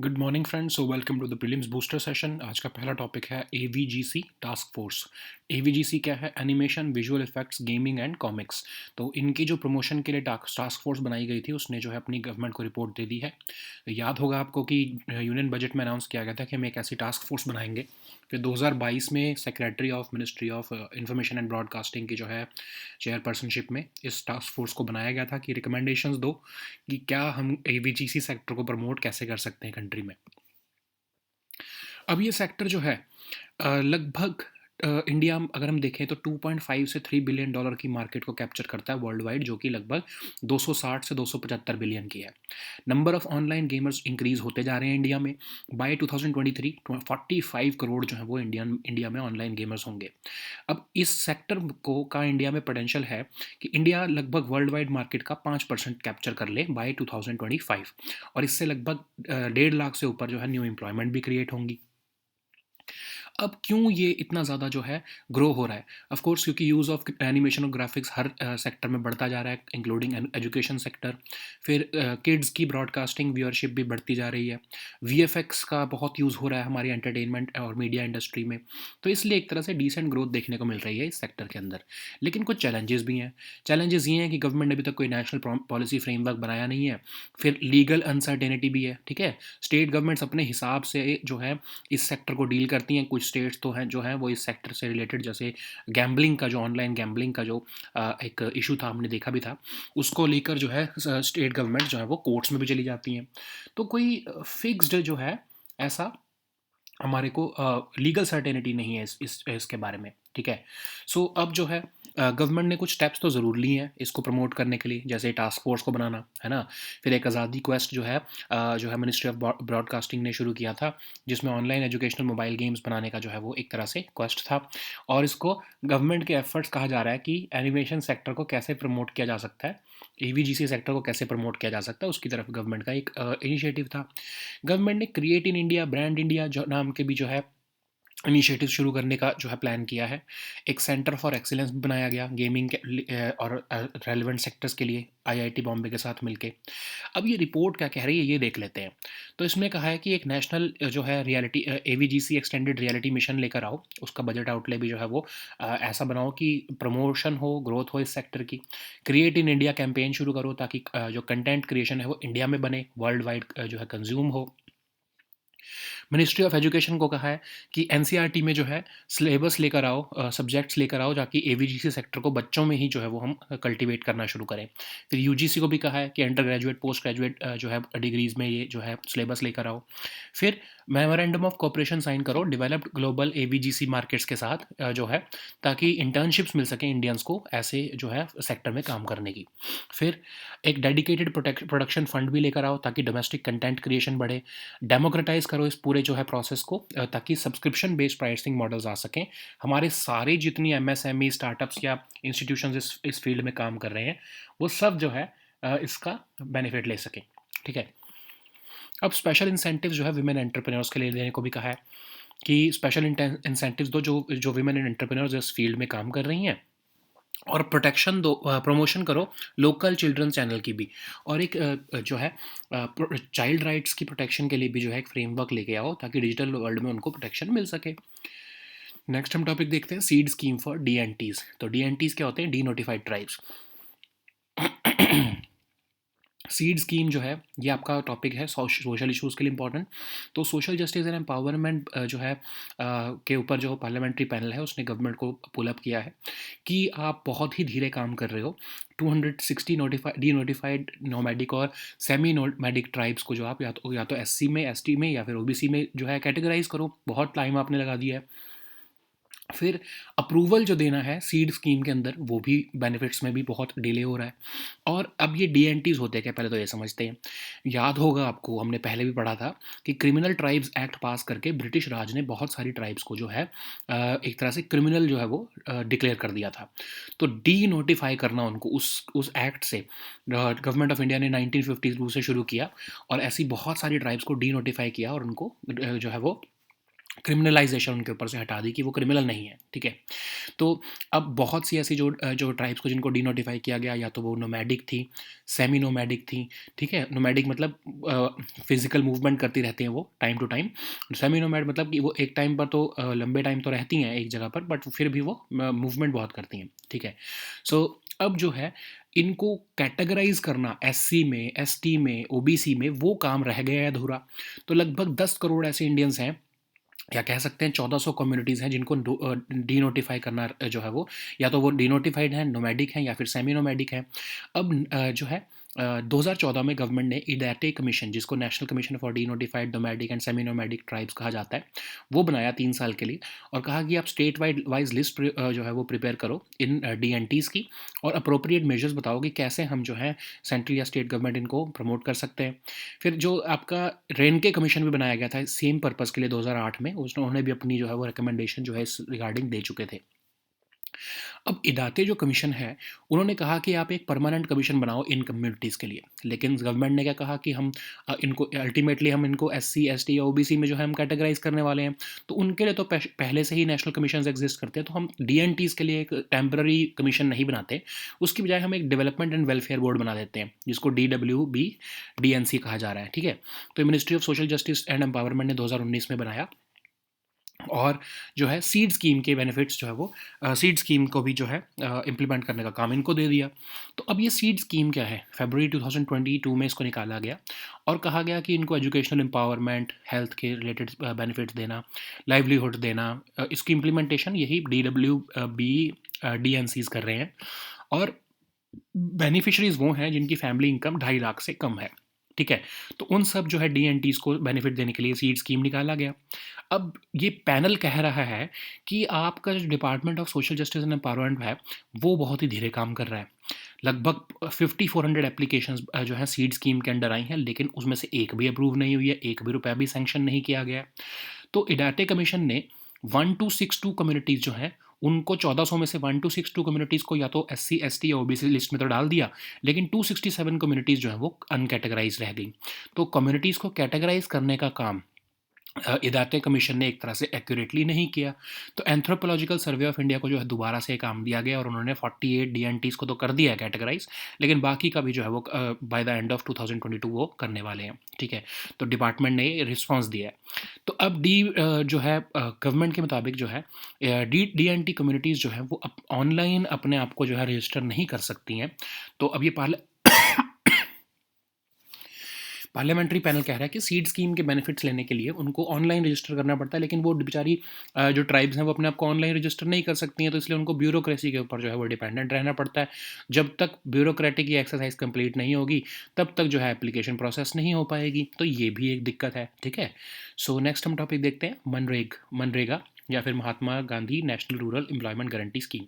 Good morning friends, so welcome to the prelims booster session. आज का पहला topic है एवीजीसी टास्क फोर्स। एवीजीसी क्या है? Animation, visual effects, gaming and comics. तो इनकी जो प्रमोशन के लिए टास्क फोर्स बनाई गई थी उसने जो है अपनी गवर्नमेंट को रिपोर्ट दे दी है। याद होगा आपको कि यूनियन बजट में अनाउंस किया गया था कि हम एक ऐसी टास्क फोर्स बनाएंगे। फिर 2022 में secretary of ministry of information and broadcasting की जो है चेयरपर्सनशिप में इस टास्क फोर्स को बनाया गया था कि रिकमेंडेशंस दो कि क्या हम एवीजीसी सेक्टर को प्रमोट कैसे कर सकते हैं कंट्री में। अब ये सेक्टर जो है लगभग इंडिया अगर हम देखें तो 2.5 से 3 बिलियन डॉलर की मार्केट को कैप्चर करता है वर्ल्ड वाइड, जो कि लगभग 260 से 275 बिलियन की है। Number of online gamers increase होते जा रहे हैं इंडिया में। बाय 2023 45 करोड़ जो है वो इंडिया में ऑनलाइन गेमर्स होंगे। अब इस सेक्टर को का इंडिया में पोटेंशियल है कि इंडिया लगभग वर्ल्ड वाइड मार्केट का 5% कैप्चर कर ले बाय 2025, और इससे लगभग 1.5 लाख से ऊपर जो है न्यू एम्प्लॉयमेंट भी क्रिएट होंगी। अब क्यों ये इतना ज़्यादा जो है ग्रो हो रहा है? ऑफ कोर्स क्योंकि यूज़ ऑफ एनिमेशन और ग्राफिक्स हर सेक्टर में बढ़ता जा रहा है, इंक्लूडिंग एजुकेशन सेक्टर। फिर किड्स की ब्रॉडकास्टिंग व्यूअरशिप भी बढ़ती जा रही है। वीएफएक्स का बहुत यूज़ हो रहा है हमारी एंटरटेनमेंट और मीडिया इंडस्ट्री में। तो इसलिए एक तरह से डिसेंट ग्रोथ देखने को मिल रही है इस सेक्टर के अंदर। लेकिन कुछ चैलेंजेस भी हैं। चैलेंजेस ये हैं कि गवर्नमेंट ने अभी तक कोई नेशनल पॉलिसी फ्रेमवर्क बनाया नहीं है। फिर लीगल अनसर्टेनिटी भी है, ठीक है। स्टेट गवर्नमेंट्स अपने हिसाब से जो है इस सेक्टर को डील करती हैं। कुछ स्टेट्स तो हैं जो हैं वो इस सेक्टर से रिलेटेड, जैसे गैम्बलिंग का जो ऑनलाइन गैम्बलिंग का जो एक इशू था, हमने देखा भी था, उसको लेकर जो है स्टेट गवर्नमेंट जो है वो कोर्ट्स में भी चली जाती हैं। तो कोई फिक्स्ड जो है ऐसा हमारे को लीगल सर्टेनिटी नहीं है इसके बारे में, ठीक है। सो अब जो है गवर्नमेंट ने कुछ स्टेप्स तो ज़रूर लिए हैं इसको प्रमोट करने के लिए, जैसे टास्क फोर्स को बनाना है ना। फिर एक आज़ादी क्वेस्ट जो है मिनिस्ट्री ऑफ ब्रॉडकास्टिंग ने शुरू किया था, जिसमें ऑनलाइन एजुकेशनल मोबाइल गेम्स बनाने का जो है वो एक तरह से क्वेस्ट था। और इसको गवर्नमेंट के एफर्ट्स कहा जा रहा है कि एनिमेशन सेक्टर को कैसे प्रमोट किया जा सकता है, एवीजीसी सेक्टर को कैसे प्रमोट किया जा सकता है, उसकी तरफ गवर्नमेंट का एक इनिशिएटिव था। गवर्नमेंट ने create in India, brand India जो नाम के भी जो है इनिशिएटिव शुरू करने का जो है प्लान किया है। एक सेंटर फॉर एक्सीलेंस भी बनाया गया गेमिंग और रेलिवेंट सेक्टर्स के लिए आईआईटी बॉम्बे के साथ मिलके। अब ये रिपोर्ट क्या कह रही है ये देख लेते हैं। तो इसमें कहा है कि एक नेशनल जो है reality AVGC extended reality mission लेकर आओ, उसका बजट आउटले भी जो है वो ऐसा बनाओ कि प्रमोशन हो, ग्रोथ हो इस सेक्टर की। क्रिएट इन इंडिया कैंपेन शुरू करो ताकि जो कंटेंट क्रिएशन है वो इंडिया में बने, वर्ल्ड वाइड जो है कंज्यूम हो। मिनिस्ट्री ऑफ एजुकेशन को कहा है कि एनसीईआरटी में जो है सिलेबस लेकर आओ, सब्जेक्ट्स लेकर आओ, ताकि एवीजीसी सेक्टर को बच्चों में ही जो है वो हम कल्टीवेट करना शुरू करें। फिर यूजीसी को भी कहा है कि अंडर ग्रेजुएट, पोस्ट ग्रेजुएट जो है डिग्रीज़ में ये जो है सिलेबस लेकर आओ। फिर मेमोरेंडम ऑफ कोऑपरेशन साइन करो डेवलप्ड ग्लोबल एवीजीसी मार्केट्स के साथ जो है, ताकि इंटर्नशिप्स मिल सकें इंडियंस को ऐसे जो है सेक्टर में काम करने की। फिर एक डेडिकेटेड प्रोडक्शन फंड भी लेकर आओ ताकि डोमेस्टिक कंटेंट क्रिएशन बढ़े। डेमोक्रेटाइज करो इस पूरे जो है प्रोसेस को, ताकि सब्सक्रिप्शन बेस्ड प्राइसिंग मॉडल्स आ सकें। हमारे सारे जितनी एमएसएमई स्टार्टअप्स या इंस्टीट्यूशंस इस फील्ड में काम कर रहे हैं वो सब जो है इसका बेनिफिट ले सकें, ठीक है। अब स्पेशल इंसेंटिव जो है विमेन एंटरप्रेन्योर्स के लिए देने को भी कहा है कि स्पेशल इंसेंटिव्स दो जो जो विमेन एंटरप्रेन्योर्स इस फील्ड में काम कर रही हैं, और प्रोटेक्शन दो, प्रमोशन करो लोकल चिल्ड्रन चैनल की भी। और एक जो है चाइल्ड राइट्स की प्रोटेक्शन के लिए भी जो है एक फ्रेमवर्क लेके आओ ताकि डिजिटल वर्ल्ड में उनको प्रोटेक्शन मिल सके। नेक्स्ट हम टॉपिक देखते हैं सीड स्कीम फॉर डीएनटीज। तो डीएनटीज क्या होते हैं? D notified tribes. Seed scheme जो है ये आपका टॉपिक है सोशल इश्यूज़ के लिए इंपॉर्टेंट। तो सोशल जस्टिस एंड एम्पावरमेंट जो है के ऊपर जो पार्लियामेंट्री पैनल है उसने गवर्नमेंट को पुल अप किया है कि आप बहुत ही धीरे काम कर रहे हो। 260 डी नोटिफाइड नोमैडिक और सेमी नोमैडिक ट्राइब्स को जो आप या तो एससी में, एसटी में या फिर ओबीसी में जो है कैटेगराइज करो। बहुत टाइम आपने लगा दिया है। फिर अप्रूवल जो देना है सीड स्कीम के अंदर वो भी बेनिफिट्स में भी बहुत डिले हो रहा है। और अब ये डीएनटीज होते हैं, पहले तो ये समझते हैं। याद होगा आपको, हमने पहले भी पढ़ा था कि क्रिमिनल ट्राइब्स एक्ट पास करके ब्रिटिश राज ने बहुत सारी ट्राइब्स को जो है एक तरह से क्रिमिनल जो है वो डिक्लेयर कर दिया था। तो डी नोटिफाई करना उनको उस एक्ट से गवर्नमेंट ऑफ इंडिया ने 1952 से शुरू किया, और ऐसी बहुत सारी ट्राइब्स को डी नोटिफाई किया और उनको जो है वो क्रिमिनलाइजेशन उनके ऊपर से हटा दी कि वो क्रिमिनल नहीं है, ठीक है। तो अब बहुत सी ऐसी जो ट्राइब्स को जिनको डीनोटिफाई किया गया, या तो वो नोमैडिक थी, सेमी नोमैडिक थी, ठीक है। नोमैडिक मतलब फिजिकल मूवमेंट करती रहती हैं वो time to time. Semi nomad मतलब कि वो एक टाइम पर तो लंबे टाइम तो रहती हैं एक जगह पर, बट फिर भी वो मूवमेंट बहुत करती हैं, ठीक है। सो अब जो है इनको कैटेगराइज करना एससी में, एसटी में, ओबीसी में, वो काम रह गया है अधूरा। तो लगभग 10 करोड़ ऐसे इंडियंस हैं, या कह सकते हैं 1400 कम्युनिटीज़ हैं जिनको डीनोटिफाई करना जो है वो, या तो वो डीनोटिफाइड हैं, नोमैडिक हैं, या फिर सेमी नोमैडिक हैं। अब जो है 2014 में गवर्नमेंट ने इडेटे कमीशन, जिसको national commission for denotified nomadic and semi nomadic tribes कहा जाता है, वो बनाया 3 साल के लिए, और कहा कि आप स्टेट वाइज लिस्ट जो है वो प्रिपेयर करो इन डीएनटीज़ की, और अप्रोप्रिएट मेजर्स बताओ कि कैसे हम जो है सेंट्रल या स्टेट गवर्नमेंट इनको प्रमोट कर सकते हैं। फिर जो आपका रेनके कमीशन भी बनाया गया था सेम पर्पज़ के लिए 2008 में, उन्होंने भी अपनी जो है वो रिकमेंडेशन जो है इस रिगार्डिंग दे चुके थे। अब इदाते जो कमीशन है, उन्होंने कहा कि आप एक परमानेंट कमीशन बनाओ इन कम्युनिटीज़ के लिए, लेकिन गवर्नमेंट ने क्या कहा कि हम इनको अल्टीमेटली हम इनको एससी, एसटी या ओबीसी में जो है हम कैटेगराइज करने वाले हैं, तो उनके लिए तो पहले से ही नेशनल कमीशन एग्जिस्ट करते हैं, तो हम डीएनटीज़ के लिए एक टेम्पररी कमीशन नहीं बनाते, उसकी बजाय हम एक डेवलपमेंट एंड वेलफेयर बोर्ड बना देते हैं, जिसको DWB-DNC कहा जा रहा है, ठीक है। तो ministry of social justice and empowerment ने 2019 में बनाया, और जो है सीड स्कीम के बेनिफिट्स जो है वो सीड स्कीम को भी जो है इम्प्लीमेंट करने का काम इनको दे दिया। तो अब ये सीड स्कीम क्या है, फरवरी 2022 में इसको निकाला गया, और कहा गया कि इनको एजुकेशनल एम्पावरमेंट, हेल्थ के रिलेटेड बेनिफिट्स देना, लाइवलीहुड देना, इसकी इम्प्लीमेंटेशन यही DWB-DNCs कर रहे हैं, और बेनिफिशरीज वो हैं जिनकी फैमिली इनकम 2.5 लाख से कम है, ठीक है। तो उन सब जो है डीएनटीज़ को बेनिफिट देने के लिए सीड स्कीम निकाला गया। अब ये पैनल कह रहा है कि आपका जो department of social justice and empowerment है, वो बहुत ही धीरे काम कर रहा है। लगभग 5400 एप्लीकेशंस जो है सीड स्कीम के अंडर आई हैं, लेकिन उसमें से एक भी अप्रूव नहीं हुई है, एक भी रुपया भी सैंक्शन नहीं किया गया। तो इडाटे कमीशन ने 1262 कम्युनिटीज़ जो हैं, उनको 1400 में से 1262 कम्युनिटीज़ को या तो एससी, एसटी या ओबीसी लिस्ट में तो डाल दिया, लेकिन 267 कम्युनिटीज़ जो हैं वो अनकैटेगराइज रह गई। तो कम्युनिटीज़ को कैटेगराइज करने का काम इदाते कमीशन ने एक तरह से एक्यूरेटली नहीं किया। तो एंथ्रोपोलॉजिकल सर्वे ऑफ इंडिया को जो है दोबारा से काम दिया गया, और उन्होंने 48 डीएनटीज़ को तो कर दिया है कैटेगराइज, लेकिन बाकी का भी जो है वो बाय द एंड ऑफ 2022 वो करने वाले हैं, ठीक है। तो डिपार्टमेंट ने रिस्पॉन्स दिया है। तो अब जो है गवर्नमेंट के मुताबिक जो है डीएनटी कम्युनिटीज़ जो है वो ऑनलाइन अपने आप को जो है रजिस्टर नहीं कर सकती हैं। तो अब ये पार्लियामेंट्री पैनल कह रहा है कि सीड स्कीम के बेनिफिट्स लेने के लिए उनको ऑनलाइन रजिस्टर करना पड़ता है, लेकिन वो बेचारी जो ट्राइब्स हैं वो अपने आप को ऑनलाइन रजिस्टर नहीं कर सकती हैं, तो इसलिए उनको ब्यूरोक्रेसी के ऊपर जो है वो डिपेंडेंट रहना पड़ता है। जब तक ब्यूरोक्रेटिक की एक्सरसाइज कंप्लीट नहीं होगी, तब तक जो है एप्लीकेशन प्रोसेस नहीं हो पाएगी, तो ये भी एक दिक्कत है, ठीक है। सो नेक्स्ट हम टॉपिक देखते हैं मनरेगा, या फिर Mahatma Gandhi national rural employment guarantee scheme.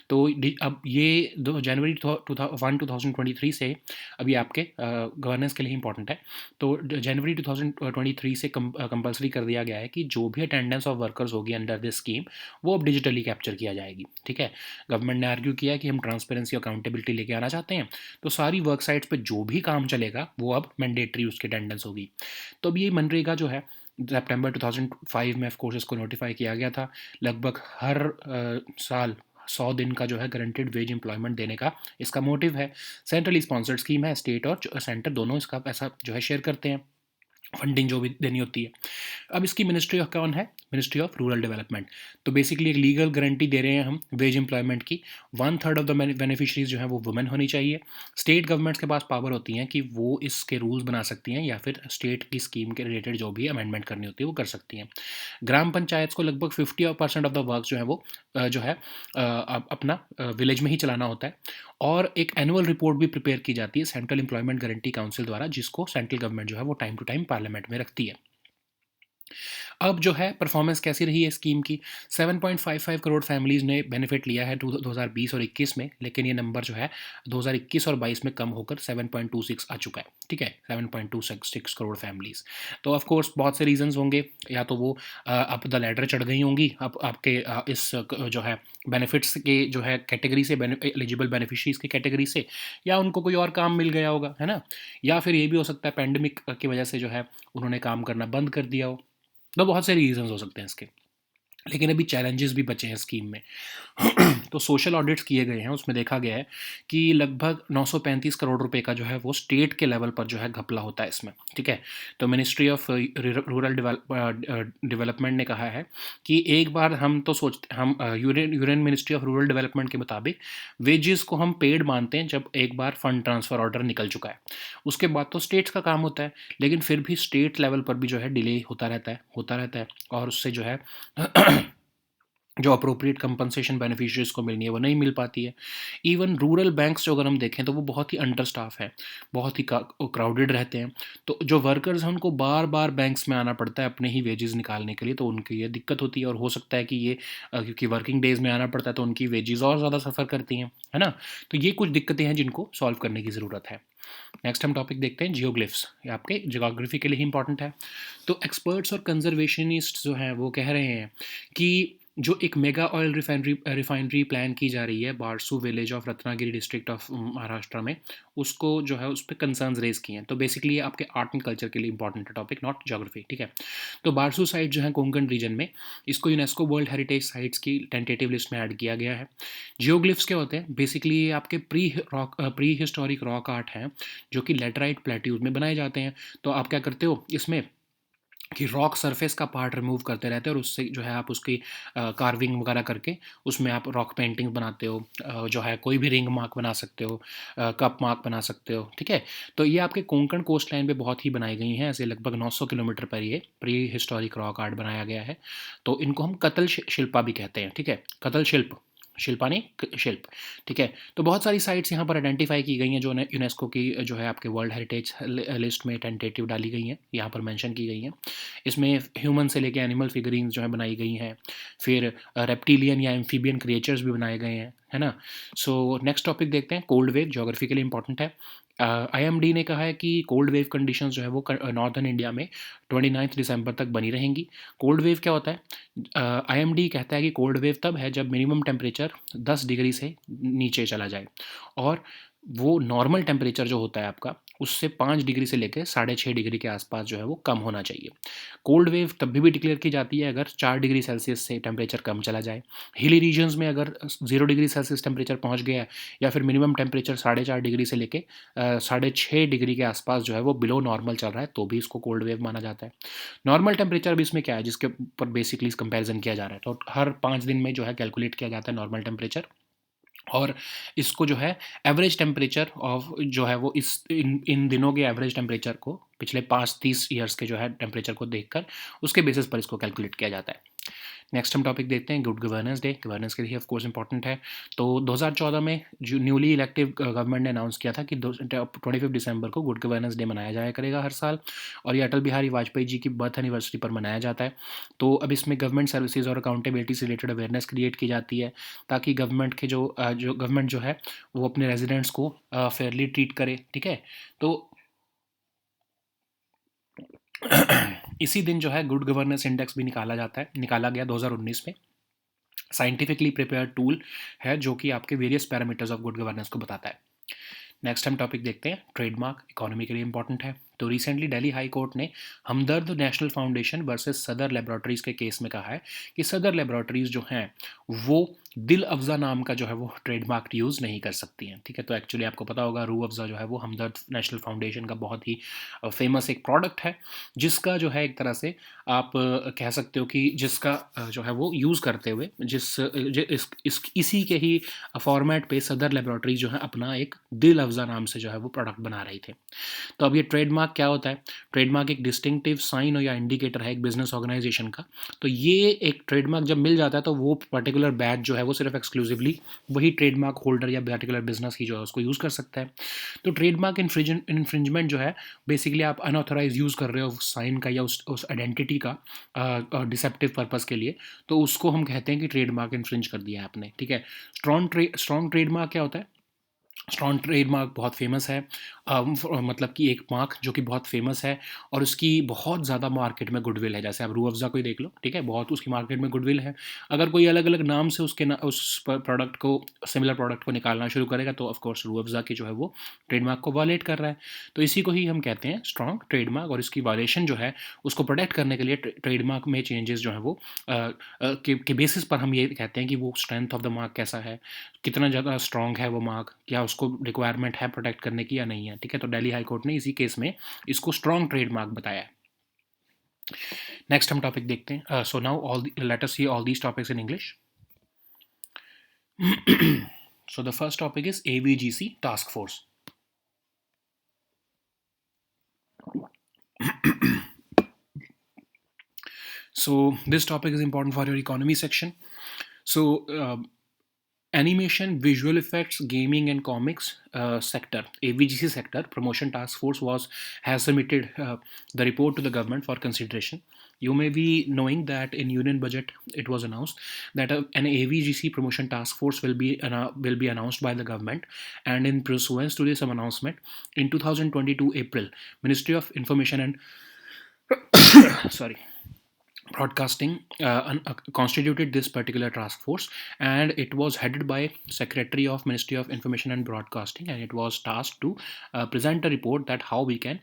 तो अब ये जनवरी 2023 से अभी आपके गवर्नेंस के लिए इंपॉर्टेंट है। तो जनवरी 2023 से कंपलसरी कर दिया गया है कि जो भी अटेंडेंस ऑफ वर्कर्स होगी अंडर दिस स्कीम, वो अब डिजिटली कैप्चर किया जाएगी, ठीक है। गवर्नमेंट ने आर्ग्यू किया कि हम ट्रांसपेरेंसी और अकाउंटेबिलिटी लेके आना चाहते हैं, तो सारी वर्क साइट्स पे जो भी काम चलेगा वो अब मैंडेटरी उसकी अटेंडेंस होगी। तो अब ये मनरेगा जो है सितंबर 2005 में ऑफ कोर्स इसको नोटिफाई किया गया था। लगभग हर साल 100 दिन का जो है गारंटेड वेज एम्प्लॉयमेंट देने का इसका मोटिव है। सेंट्रली स्पॉन्सर्ड स्कीम है, स्टेट और सेंटर दोनों इसका पैसा जो है शेयर करते हैं, फंडिंग जो भी देनी होती है। अब इसकी मिनिस्ट्री ऑफ कौन है, मिनिस्ट्री ऑफ रूरल डेवलपमेंट। तो बेसिकली एक लीगल गारंटी दे रहे हैं हम वेज एम्प्लॉयमेंट की। 1/3 ऑफ द बेनिफिशरीज जो है वो वुमेन होनी चाहिए। स्टेट गवर्नमेंट्स के पास पावर होती हैं कि वो इसके रूल्स बना सकती हैं, या फिर स्टेट की स्कीम के रिलेटेड जो भी अमेंडमेंट करनी होती है वो कर सकती हैं। ग्राम पंचायत को लगभग 50% ऑफ द वर्क जो है वो जो है अपना विलेज में ही चलाना होता है, और एक एनुअल रिपोर्ट भी प्रिपेयर की जाती है सेंट्रल एम्प्लॉयमेंट गारंटी काउंसिल द्वारा, जिसको सेंट्रल गवर्नमेंट जो है वो टाइम टू टाइम पार्लियामेंट में रखती है। अब जो है परफॉर्मेंस कैसी रही है स्कीम की, 7.55 करोड़ फैमिलीज़ ने बेनिफिट लिया है 2020 और 21 में, लेकिन ये नंबर जो है 2021 और 22 में कम होकर 7.26 आ चुका है, ठीक है, 7.26 करोड़ फैमिलीज़। तो ऑफ कोर्स बहुत से रीजंस होंगे, या तो वो अप द लैडर चढ़ गई होंगी अब आपके इस जो है बेनिफिट्स के जो है कैटेगरी से, एलिजिबल बेनिफिशरीज की कैटेगरी से, या उनको कोई और काम मिल गया होगा, है ना, या फिर ये भी हो सकता है पैंडमिक की वजह से जो है उन्होंने काम करना बंद कर दिया हो। तो बहुत सारे रीज़न्स हो सकते हैं इसके, लेकिन अभी चैलेंजेस भी बचे हैं स्कीम में। तो सोशल ऑडिट्स किए गए हैं, उसमें देखा गया है कि लगभग 935 करोड़ रुपए का जो है वो स्टेट के लेवल पर जो है घपला होता है इसमें, ठीक है। तो मिनिस्ट्री ऑफ रूरल डेवलपमेंट ने कहा है कि एक बार हम तो सोचते हम union ministry of rural development के मुताबिक वेजेस को हम पेड मानते हैं जब एक बार फंड ट्रांसफ़र ऑर्डर निकल चुका है, उसके बाद तो स्टेट्स का काम होता है, लेकिन फिर भी स्टेट लेवल पर भी जो है डिले होता रहता है और उससे जो है जो अप्रोप्रिएट कंपनसेशन बेनिफिशियरीज को मिलनी है वो नहीं मिल पाती है। इवन रूरल बैंक्स जो अगर हम देखें तो वो बहुत ही अंडर स्टाफ है, बहुत ही क्राउडेड रहते हैं। तो जो वर्कर्स हैं उनको बार बार बैंक्स में आना पड़ता है अपने ही वेजेस निकालने के लिए, तो उनकी ये दिक्कत होती है। और हो सकता है कि ये क्योंकि वर्किंग डेज में आना पड़ता है तो उनकी वेजेस और ज़्यादा सफ़र करती हैं, है ना। तो ये कुछ दिक्कतें हैं जिनको सॉल्व करने की ज़रूरत है। नेक्स्ट हम टॉपिक देखते हैं जियोग्लिफ्स, ये आपके जियोग्राफी के लिए ही इंपॉर्टेंट है। तो एक्सपर्ट्स और कंजर्वेशनिस्ट जो हैं वो कह रहे हैं कि जो एक मेगा ऑयल रिफाइनरी प्लान की जा रही है Barsu village of Ratnagiri district of Maharashtra में, उसको जो है उस पर कंसर्न्स रेज किए हैं। तो बेसिकली ये आपके आर्ट एंड कल्चर के लिए इंपॉर्टेंट है टॉपिक, नॉट ज्योग्राफी, ठीक है। तो बारसू साइट जो है कोंकण रीजन में, इसको यूनेस्को वर्ल्ड हेरिटेज साइट्स की टेंटेटिव लिस्ट में ऐड किया गया है। जियोग्लिफ्स क्या होते हैं, बेसिकली ये आपके प्री हिस्टोरिक रॉक आर्ट हैं जो कि लेटराइट प्लेट्यूज में बनाए जाते हैं। तो आप क्या करते हो इसमें कि रॉक सरफेस का पार्ट रिमूव करते रहते हैं और उससे जो है आप उसकी कार्विंग वगैरह करके उसमें आप रॉक पेंटिंग बनाते हो, जो है कोई भी रिंग मार्क बना सकते हो, कप मार्क बना सकते हो, ठीक है। तो ये आपके कोंकण कोस्ट लाइन पे बहुत ही बनाई गई हैं, ऐसे लगभग 900 किलोमीटर पर ये प्री हिस्टोरिक रॉक आर्ट बनाया गया है। तो इनको हम कतल शिल्पा भी कहते हैं, ठीक है, कतल शिल्प, शिल्पा नहीं शिल्प, ठीक है। तो बहुत सारी साइट्स यहाँ पर आइडेंटिफाई की गई हैं जो यूनेस्को की जो है आपके वर्ल्ड हेरिटेज लिस्ट में टेंटेटिव डाली गई हैं, यहाँ पर मेंशन की गई हैं। इसमें ह्यूमन से लेके एनिमल फिगरीन्स जो है बनाई गई हैं, फिर रेप्टिलियन या एम्फीबियन क्रिएचर्स भी बनाए गए हैं, है ना। सो नेक्स्ट टॉपिक देखते हैं, कोल्ड वेव, ज्योग्राफी के लिए इंपॉर्टेंट है। आईएमडी ने कहा है कि कोल्ड वेव कंडीशंस जो है वो नॉर्दर्न इंडिया में 29 दिसंबर तक बनी रहेंगी। कोल्ड वेव क्या होता है, आईएमडी कहता है कि कोल्ड वेव तब है जब मिनिमम टेम्परेचर 10 डिग्री से नीचे चला जाए और वो नॉर्मल टेम्परेचर जो होता है आपका उससे 5 डिग्री से लेकर 6.5 डिग्री के आसपास जो है वो कम होना चाहिए। कोल्ड वेव तब भी डिक्लेयर की जाती है अगर 4 डिग्री सेल्सियस से टेम्परेचर कम चला जाए। हिली रीजन्स में अगर 0 डिग्री सेल्सियस टेम्परेचर पहुंच गया है या फिर मिनिमम टेम्परेचर 4.5 डिग्री से लेके 6.5 डिग्री के आसपास जो है वो बिलो नॉर्मल चल रहा है तो भी इसको कोल्ड वेव माना जाता है। नॉर्मल टेम्परेचर भी इसमें क्या है जिसके ऊपर बेसिकली कंपैरिजन किया जा रहा है, तो हर 5 दिन में जो है कैलकुलेट किया जाता है नॉर्मल टेम्परेचर, और इसको जो है एवरेज टेम्परेचर ऑफ जो है वो इस इन दिनों के एवरेज टेम्परेचर को पिछले 5-30 ईयर्स के जो है टेम्परेचर को देखकर उसके बेसिस पर इसको कैलकुलेट किया जाता है। नेक्स्ट हम टॉपिक देखते हैं, गुड गवर्नेंस डे, गवर्नेंस के लिए ऑफ कोर्स इंपॉर्टेंट है। तो 2014 में जो न्यूली इलेक्टिव गवर्नमेंट ने अनाउंस किया था कि 25 दिसंबर को गुड गवर्नेंस डे मनाया जाया करेगा हर साल, और ये अटल बिहारी वाजपेयी जी की बर्थ एनिवर्सरी पर मनाया जाता है। तो अब इसमें गवर्नमेंट सर्विसेज और अकाउंटेबिलिटी से रिलेटेड अवेयरनेस क्रिएट की जाती है ताकि गवर्नमेंट के जो गवर्नमेंट जो है वो अपने रेजिडेंट्स को फेयरली ट्रीट करे, ठीक है। तो इसी दिन जो है गुड गवर्नेंस इंडेक्स भी निकाला गया 2019 में। साइंटिफिकली प्रिपेयर्ड टूल है जो कि आपके various parameters of good governance को बताता है। नेक्स्ट हम टॉपिक देखते हैं, ट्रेडमार्क इकोनॉमी के लिए इंपॉर्टेंट है। तो रिसेंटली दिल्ली हाई कोर्ट ने हमदर्द नेशनल फाउंडेशन वर्सेस सदर लेबोरेटरीज़ के केस में कहा है कि सदर लेबोरेटरीज़ जो हैं वो दिल अफ़ज़ा नाम का जो है वो ट्रेडमार्क यूज़ नहीं कर सकती हैं, ठीक है। तो एक्चुअली आपको पता होगा रूह अफ़ज़ा जो है वो हमदर्द नेशनल फाउंडेशन का बहुत ही फेमस एक प्रोडक्ट है, जिसका जो है एक तरह से आप कह सकते हो कि जिसका जो है वो यूज़ करते हुए इसी के ही फॉर्मेट पे सदर लेबोरेटरीज जो है अपना एक दिल अफ़ज़ा नाम से जो है वो प्रोडक्ट बना रही थे। तो अब ये ट्रेडमार्क क्या होता है, ट्रेडमार्क एक डिस्टिंक्टिव साइन या इंडिकेटर है एक बिजनेस ऑर्गेनाइजेशन का। तो ये एक ट्रेडमार्क जब मिल जाता है तो वो पर्टिकुलर बैच जो है वो सिर्फ एक्सक्लूसिवली वही ट्रेडमार्क होल्डर या पर्टिकुलर बिजनेस ही जो है उसको यूज़ कर सकता है। तो ट्रेडमार्क इन्फ्रिंजमेंट जो है बेसिकली आप अनऑथराइज यूज़ कर रहे हो उस साइन का या उस आइडेंटिटी का डिसेप्टिव पर्पज़ के लिए, तो उसको हम कहते हैं कि ट्रेडमार्क इन्फ्रिंज कर दिया है आपने, ठीक है। स्ट्रॉन्ग ट्रेडमार्क क्या होता है, स्ट्रॉन्ग ट्रेडमार्क बहुत फेमस है, मतलब कि एक मार्क जो कि बहुत फेमस है और उसकी बहुत ज़्यादा मार्केट में गुडविल है। जैसे आप रूह अफ़ज़ा को ही देख लो, ठीक है, बहुत उसकी मार्केट में गुडविल है। अगर कोई अलग अलग नाम से उसके उस प्रोडक्ट को, सिमिलर प्रोडक्ट को निकालना शुरू करेगा तो ऑफकोर्स रूह अफ़ज़ा की जो है वो ट्रेडमार्क को वायलेट कर रहा है। तो इसी को ही हम कहते हैं स्ट्रॉन्ग ट्रेडमार्क, और इसकी वायलेशन जो है उसको प्रोटेक्ट करने के लिए ट्रेडमार्क में चेंजेस जो है वो के बेसिस पर हम ये कहते हैं कि वो स्ट्रेंथ ऑफ द मार्क कैसा है, कितना ज़्यादा स्ट्रॉन्ग है वो मार्क, क्या उसको रिक्वायरमेंट है प्रोटेक्ट करने की या नहीं है, ठीक है। तो दिल्ली हाई कोर्ट ने इसी केस में इसको स्ट्रॉन्ग ट्रेड मार्क बताया है। नेक्स्ट हम टॉपिक देखते हैं। So now all let us see all these topics in English. So the first topic is AVGC task force. So this topic is important for your economy section. So animation, visual effects, gaming and comics sector, AVGC sector promotion task force has submitted the report to the government for consideration. You may be knowing that in union budget it was announced that an AVGC promotion task force will be announced by the government, and in pursuance to this announcement, in 2022 April, Ministry of Information and sorry, broadcasting constituted this particular task force, and it was headed by secretary of Ministry of Information and Broadcasting, and it was tasked to present a report that how we can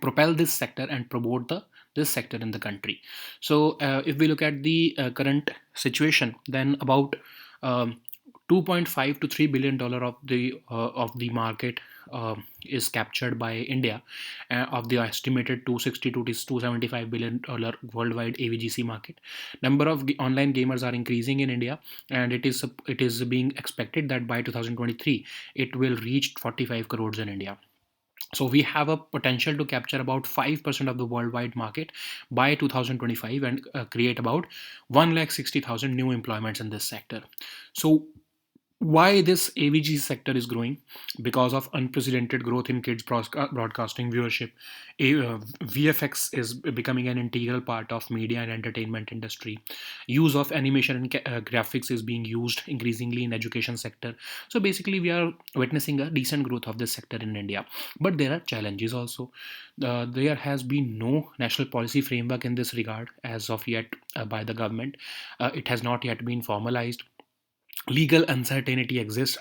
propel this sector and promote this sector in the country. So if we look at the current situation, then about 2.5 to 3 billion dollar of the market is captured by India, of the estimated 260 to 275 billion dollar worldwide AVGC market. Number of online gamers are increasing in India, and it is being expected that by 2023 it will reach 45 crores in India. So we have a potential to capture about 5% of the worldwide market by 2025, and create about 1,60,000 new employments in this sector. So why this AVG sector is growing? Because of unprecedented growth in kids broadcasting viewership. VFX is becoming an integral part of media and entertainment industry. Use of animation and graphics is being used increasingly in education sector. So basically we are witnessing a decent growth of this sector in India, but there are challenges also. There has been no national policy framework in this regard as of yet by the government. It has not yet been formalized. Legal uncertainty exists,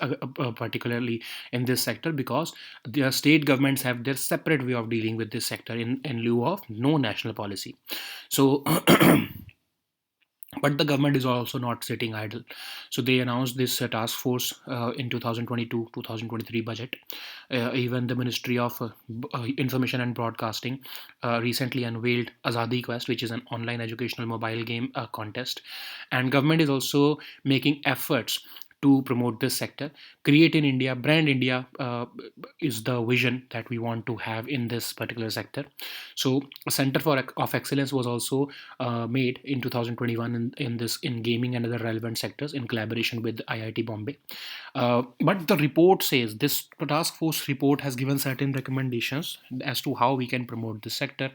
particularly in this sector, because the state governments have their separate way of dealing with this sector in lieu of no national policy. So but the government is also not sitting idle. So they announced this task force in 2022-2023 budget. Even the Ministry of Information and Broadcasting recently unveiled Azadi Quest, which is an online educational mobile game contest, and government is also making efforts to promote this sector. Create in India, brand India is the vision that we want to have in this particular sector. So a center of excellence was also made in 2021 in gaming and other relevant sectors in collaboration with IIT Bombay. But the report says, this task force report has given certain recommendations as to how we can promote this sector.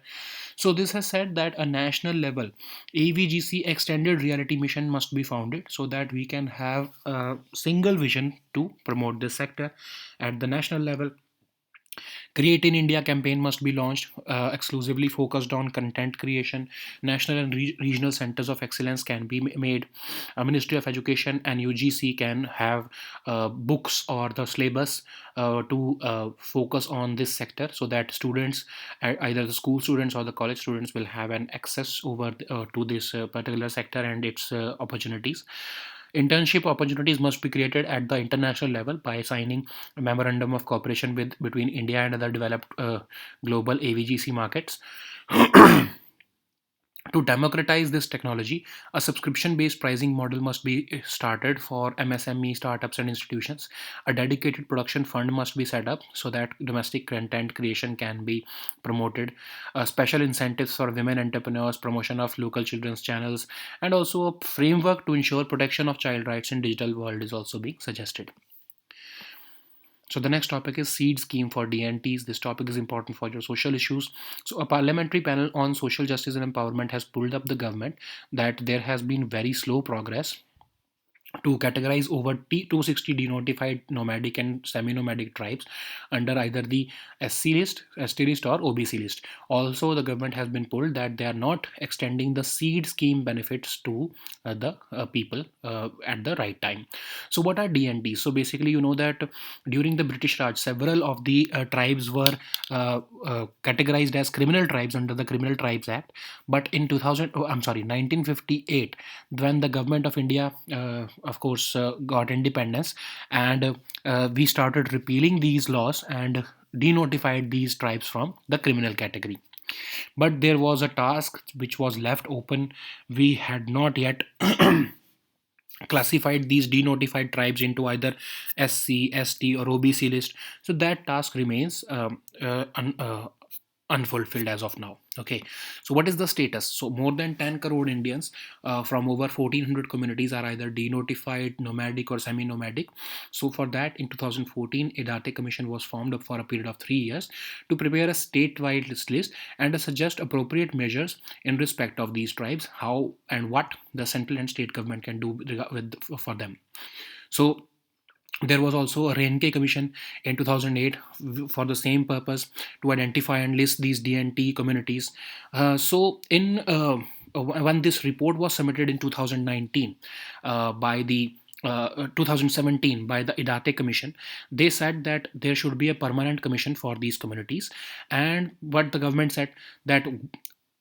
So this has said that a national level AVGC extended reality mission must be founded so that we can have a single vision to promote this sector at the national level. Create in India campaign must be launched, exclusively focused on content creation. National and regional centers of excellence can be made. Ministry of Education and UGC can have books or the syllabus to focus on this sector, so that students, either the school students or the college students, will have an access over to this particular sector and its opportunities. Internship opportunities must be created at the international level by signing a memorandum of cooperation between India and other developed global AVGC markets. To democratize this technology, a subscription based pricing model must be started for MSME startups and institutions. A dedicated production fund must be set up so that domestic content creation can be promoted. Special incentives for women entrepreneurs, promotion of local children's channels, and also a framework to ensure protection of child rights in digital world is also being suggested. So the next topic is seed scheme for DNTs. This topic is important for your social issues. So a parliamentary panel on social justice and empowerment has pulled up the government that there has been very slow progress to categorize over 260 denotified nomadic and semi-nomadic tribes under either the SC list, ST list, or OBC list. Also, the government has been told that they are not extending the seed scheme benefits to the people at the right time. So, what are DNTs? So, basically, you know that during the British Raj, several of the tribes were categorized as criminal tribes under the Criminal Tribes Act. But in 2000, oh, I'm sorry, 1958, when the government of India, of course, got independence, and we started repealing these laws and denotified these tribes from the criminal category. But there was a task which was left open. We had not yet classified these denotified tribes into either SC, ST, or OBC list. So that task remains unfulfilled as of now. Okay, so what is the status? So more than 10 crore Indians from over 1400 communities are either denotified, nomadic, or semi-nomadic. So for that, in 2014, a data commission was formed up for a period of 3 years to prepare a statewide list and to suggest appropriate measures in respect of these tribes, how and what the central and state government can do for them. So there was also a Renke Commission in 2008 for the same purpose, to identify and list these DNT communities. When this report was submitted in 2019 by the 2017 by the Idate Commission, they said that there should be a permanent commission for these communities. And what the government said, that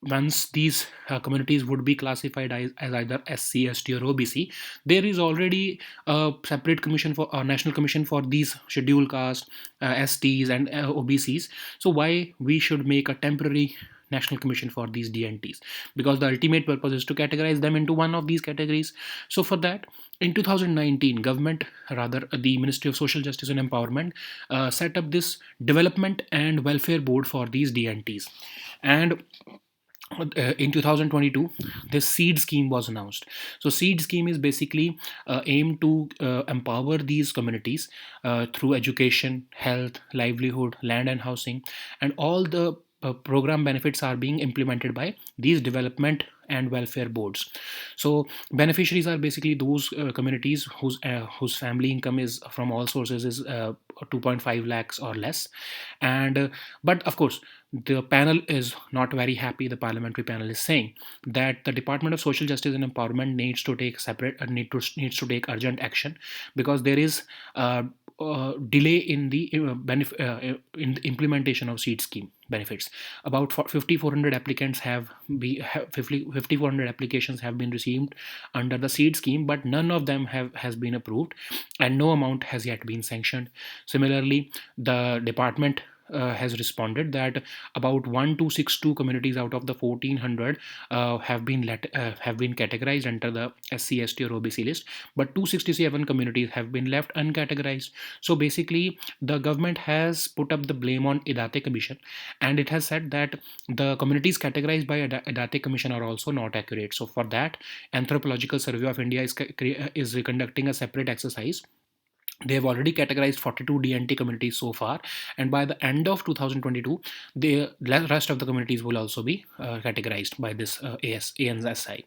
once these communities would be classified as either SC, ST, or OBC, there is already a separate commission for a national commission for these scheduled caste, STs, and OBCs. So why we should make a temporary national commission for these DNTs? Because the ultimate purpose is to categorize them into one of these categories. So for that, in 2019, government, rather the Ministry of Social Justice and Empowerment, set up this Development and Welfare Board for these DNTs. And in 2022, this seed scheme was announced. So seed scheme is basically aimed to empower these communities through education, health, livelihood, land and housing, and all the program benefits are being implemented by these development and welfare boards. So beneficiaries are basically those communities whose family income is from all sources is 2.5 lakhs or less. And but of course, the panel is not very happy. The parliamentary panel is saying that the Department of Social Justice and Empowerment needs to take needs to take urgent action, because there is delay in the in the implementation of seed scheme benefits. About 5400 applicants have 5400 applications have been received under the seed scheme, but none of them has been approved, and no amount has yet been sanctioned. Similarly, the department has responded that about 1262 communities out of the 1400 have been categorized under the SC, ST, or OBC list, but 267 communities have been left uncategorized. So basically, the government has put up the blame on Idate Commission, and it has said that the communities categorized by Idate Commission are also not accurate. So for that, Anthropological Survey of India is conducting a separate exercise. They have already categorized 42 DNT communities so far, and by the end of 2022, the rest of the communities will also be categorized by this ANSI.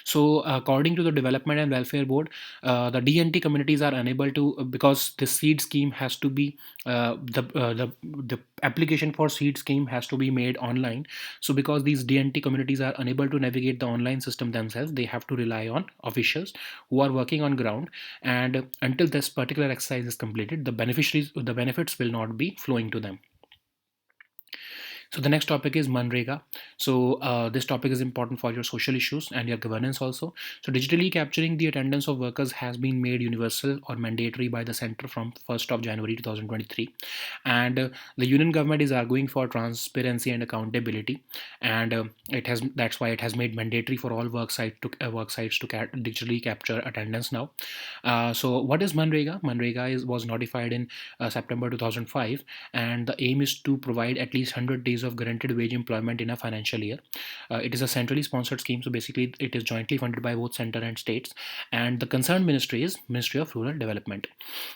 So, according to the Development and Welfare Board, the DNT communities are unable to, because the seed scheme has to be the application for seed scheme has to be made online. So, because these DNT communities are unable to navigate the online system themselves, they have to rely on officials who are working on ground. And until this particular exercise is completed, the benefits will not be flowing to them. So the next topic is Manrega. So this topic is important for your social issues and your governance also. So digitally capturing the attendance of workers has been made universal or mandatory by the center from 1st of January 2023, and the union government is arguing for transparency and accountability, and it has that's why it has made mandatory for all work sites to digitally capture attendance now. So what is Manrega? Manrega was notified in September 2005, and the aim is to provide at least 100 days beneficiaries of guaranteed wage employment in a financial year. It is a centrally sponsored scheme, so basically it is jointly funded by both center and states, and the concerned ministry is Ministry of Rural Development.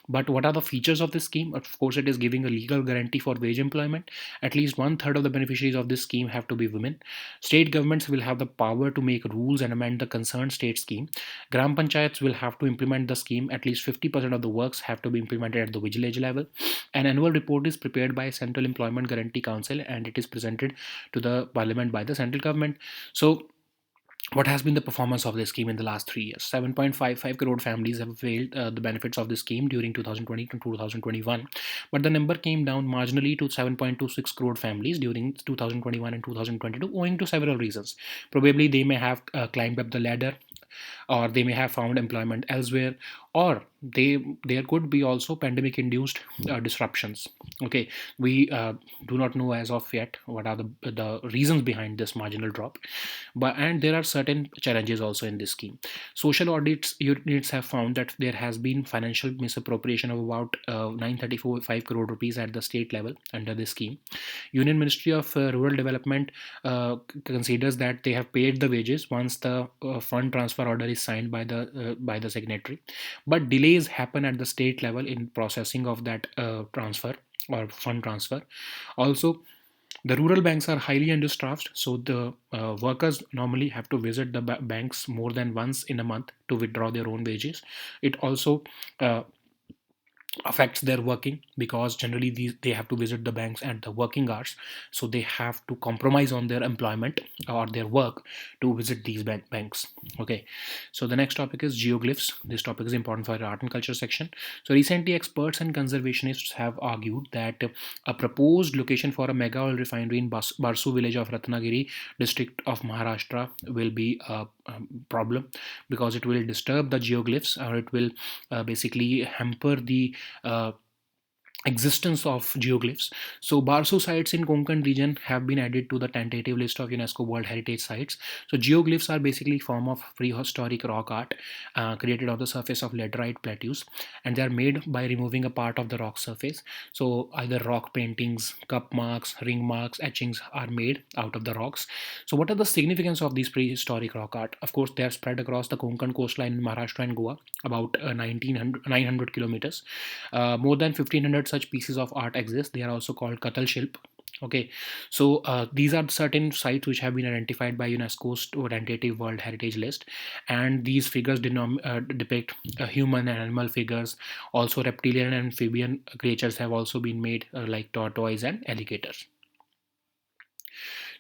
But what are the features of this scheme? Of course, it is giving a legal guarantee for wage employment. At least one third of the beneficiaries of this scheme have to be women. State governments will have the power to make rules and amend the concerned state scheme. Gram panchayats will have to implement the scheme. At least 50% of the works have to be implemented at the village level. An annual report is prepared by Central Employment Guarantee Council, and it is presented to the parliament by the central government. So what has been the performance of this scheme in the last 3 years? 7.55 crore families have availed the benefits of the scheme during 2020 to 2021, but the number came down marginally to 7.26 crore families during 2021 and 2022, owing to several reasons. Probably they may have climbed up the ladder, or they may have found employment elsewhere, or there could be also pandemic induced disruptions. Okay, we do not know as of yet what are the reasons behind this marginal drop, and there are certain challenges also in this scheme. Social audits units have found that there has been financial misappropriation of about 934.5 crore rupees at the state level under this scheme. Union Ministry of Rural Development considers that they have paid the wages once the fund transfer order is signed by the signatory, but delays happen at the state level in processing of that transfer or fund transfer. Also, the rural banks are highly understaffed, so the workers normally have to visit the banks more than once in a month to withdraw their own wages. It also uh, affects their working, because generally they have to visit the banks at the working hours, so they have to compromise on their employment or their work to visit these banks. Okay, so the next topic is geoglyphs. This topic is important for our art and culture section. So recently experts and conservationists have argued that a proposed location for a mega oil refinery in Barsu village of Ratnagiri district of Maharashtra will be a problem, because it will disturb the geoglyphs, or it will basically hamper the uh, existence of geoglyphs. So Barso sites in Konkan region have been added to the tentative list of UNESCO World Heritage Sites. So geoglyphs are basically form of prehistoric rock art created on the surface of laterite plateaus, and they are made by removing a part of the rock surface. So either rock paintings, cup marks, ring marks, etchings are made out of the rocks. So what are the significance of these prehistoric rock art? Of course, they are spread across the Konkan coastline in Maharashtra and Goa, about 900 kilometers. More than 1500 such pieces of art exist. They are also called Katal Shilp. Okay, so these are certain sites which have been identified by UNESCO's tentative World Heritage List, and these figures depict human and animal figures. Also, reptilian and amphibian creatures have also been made, like tortoise and alligators.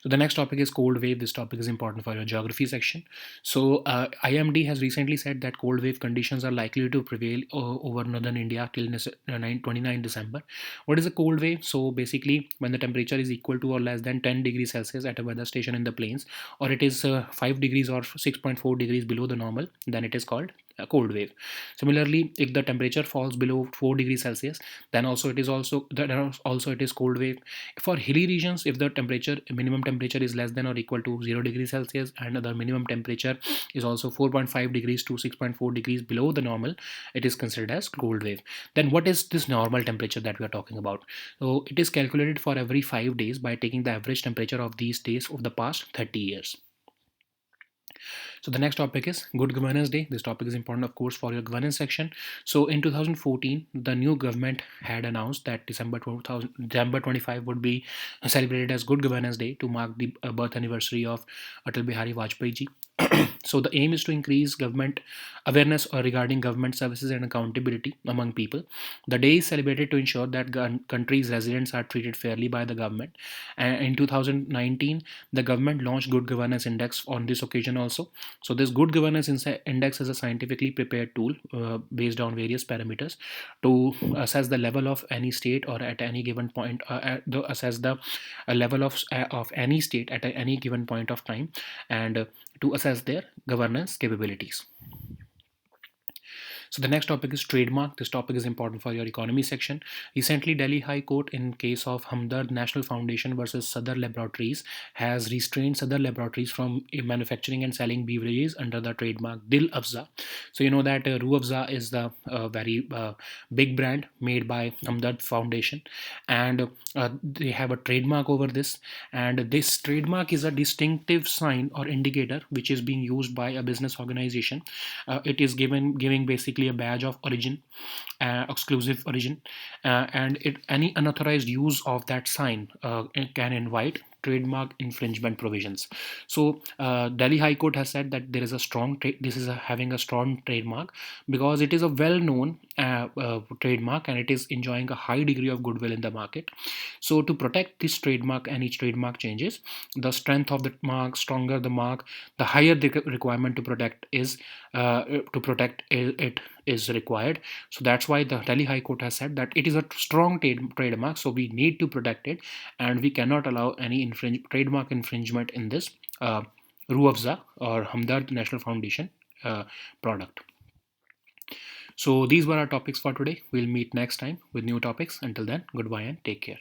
So the next topic is cold wave. This topic is important for your geography section. So IMD has recently said that cold wave conditions are likely to prevail over northern India till 29 December. What is a cold wave? So basically, when the temperature is equal to or less than 10 degrees Celsius at a weather station in the plains, or it is 5 degrees or 6.4 degrees below the normal, then it is called a cold wave. Similarly, if the temperature falls below 4 degrees Celsius, then also it is cold wave. For hilly regions, if the minimum temperature is less than or equal to 0 degrees Celsius, and the minimum temperature is also 4.5 degrees to 6.4 degrees below the normal, it is considered as cold wave. Then what is this normal temperature that we are talking about? So it is calculated for every 5 days by taking the average temperature of these days of the past 30 years. So the next topic is Good Governance Day. This topic is important, of course, for your governance section. So in 2014, the new government had announced that December 25 would be celebrated as Good Governance Day to mark the birth anniversary of Atal Bihari Vajpayee ji. So the aim is to increase government awareness regarding government services and accountability among people. The day is celebrated to ensure that country's residents are treated fairly by the government. And in 2019, the government launched Good Governance Index on this occasion also. So this Good Governance Index is a scientifically prepared tool based on various parameters to assess the level of any state, or at any given point, assess the level of any state at any given point of time, and to assess their governance capabilities. So the next topic is trademark. This topic is important for your economy section. Recently, Delhi High Court, in case of Hamdard National Foundation versus Sadar Laboratories, has restrained Sadar Laboratories from manufacturing and selling beverages under the trademark Dil Afza. So you know that Roo Afza is the very big brand made by Hamdard Foundation, and they have a trademark over this. And this trademark is a distinctive sign or indicator which is being used by a business organization. It is giving basically a badge of origin, exclusive origin, and any unauthorized use of that sign can invite trademark infringement provisions. So Delhi High Court has said that there is a this is having a strong trademark because it is a well-known trademark, and it is enjoying a high degree of goodwill in the market. So to protect this trademark, any trademark changes, the strength of the mark, stronger the mark, the higher the requirement to protect it is required. So that's why the Delhi High Court has said that it is a strong trademark, so we need to protect it, and we cannot allow any trademark infringement in this Roo Afza or Hamdard National Foundation product. So these were our topics for today. We'll meet next time with new topics. Until then, goodbye and take care.